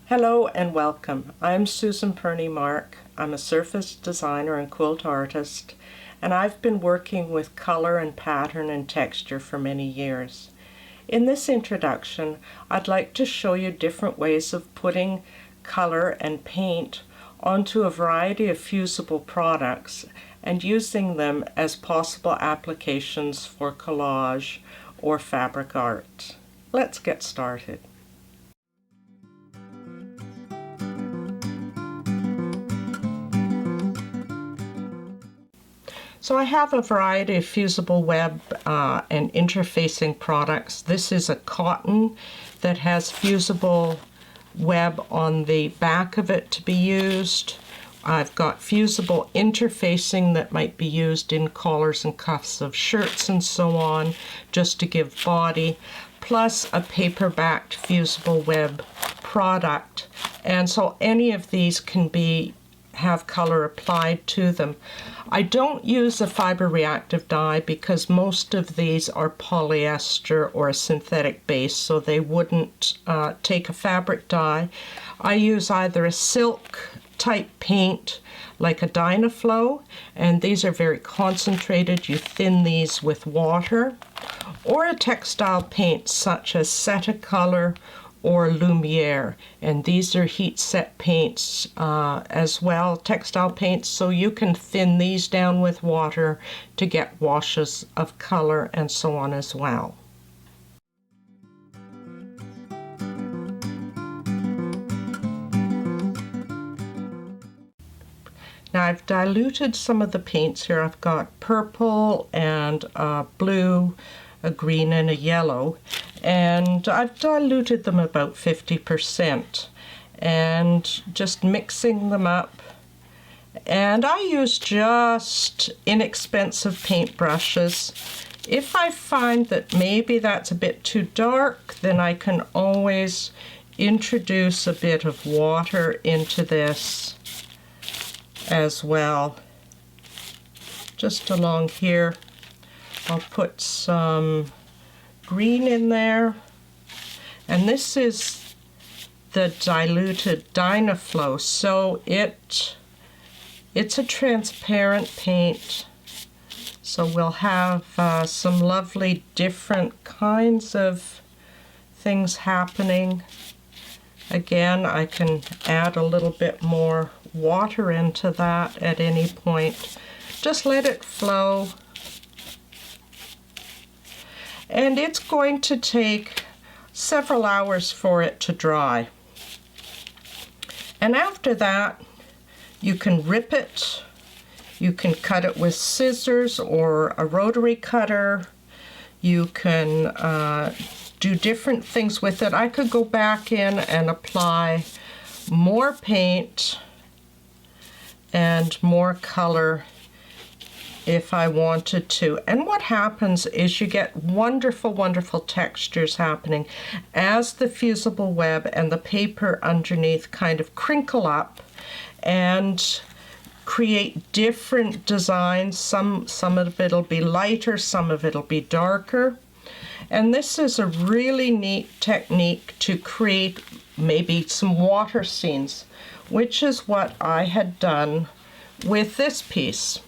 Hello and welcome. I'm Susan Purney Mark. I'm a surface designer and quilt artist, and I've been working with color and pattern and texture for many years. In this introduction, I'd like to show you different ways of putting color and paint onto a variety of fusible products and using them as possible applications for collage or fabric art. Let's get started. So I have a variety of fusible web and interfacing products. This is a cotton that has fusible web on the back of it to be used. I've got fusible interfacing that might be used in collars and cuffs of shirts and so on, just to give body, plus a paper-backed fusible web product. And so any of these can have color applied to them. I don't use a fiber reactive dye because most of these are polyester or a synthetic base, so they wouldn't take a fabric dye. I use either a silk type paint like a Dynaflow, and these are very concentrated. You thin these with water, or a textile paint such as Cetacolor or Lumiere, and these are heat set paints as well, textile paints, so you can thin these down with water to get washes of color and so on as well. Now I've diluted some of the paints here. I've got purple and blue, a green and a yellow, and I've diluted them about 50% and just mixing them up. And I use just inexpensive paint brushes. If I find that maybe that's a bit too dark, then I can always introduce a bit of water into this as well. Just along here, I'll put some green in there, and this is the diluted Dynaflow, so it's a transparent paint, so we'll have some lovely different kinds of things happening. Again, I can add a little bit more water into that at any point. Just let it flow. And it's going to take several hours for it to dry. And after that, you can rip it, you can cut it with scissors or a rotary cutter, you can do different things with it. I could go back in and apply more paint and more color if I wanted to. And what happens is you get wonderful, wonderful textures happening as the fusible web and the paper underneath kind of crinkle up and create different designs. Some of it'll be lighter, some of it'll be darker. And this is a really neat technique to create maybe some water scenes, which is what I had done with this piece.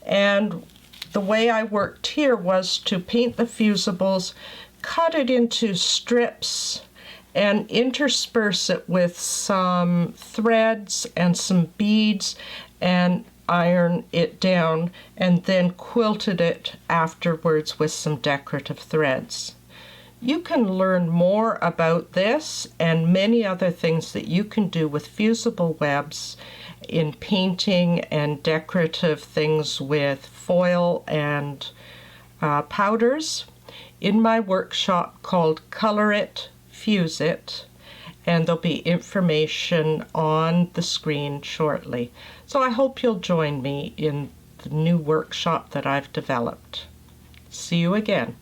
And the way I worked here was to paint the fusibles, cut it into strips, and intersperse it with some threads and some beads, and iron it down, and then quilted it afterwards with some decorative threads. You can learn more about this and many other things that you can do with fusible webs in painting and decorative things with foil and powders in my workshop called Color It, Fuse It, and there'll be information on the screen shortly. So I hope you'll join me in the new workshop that I've developed. See you again.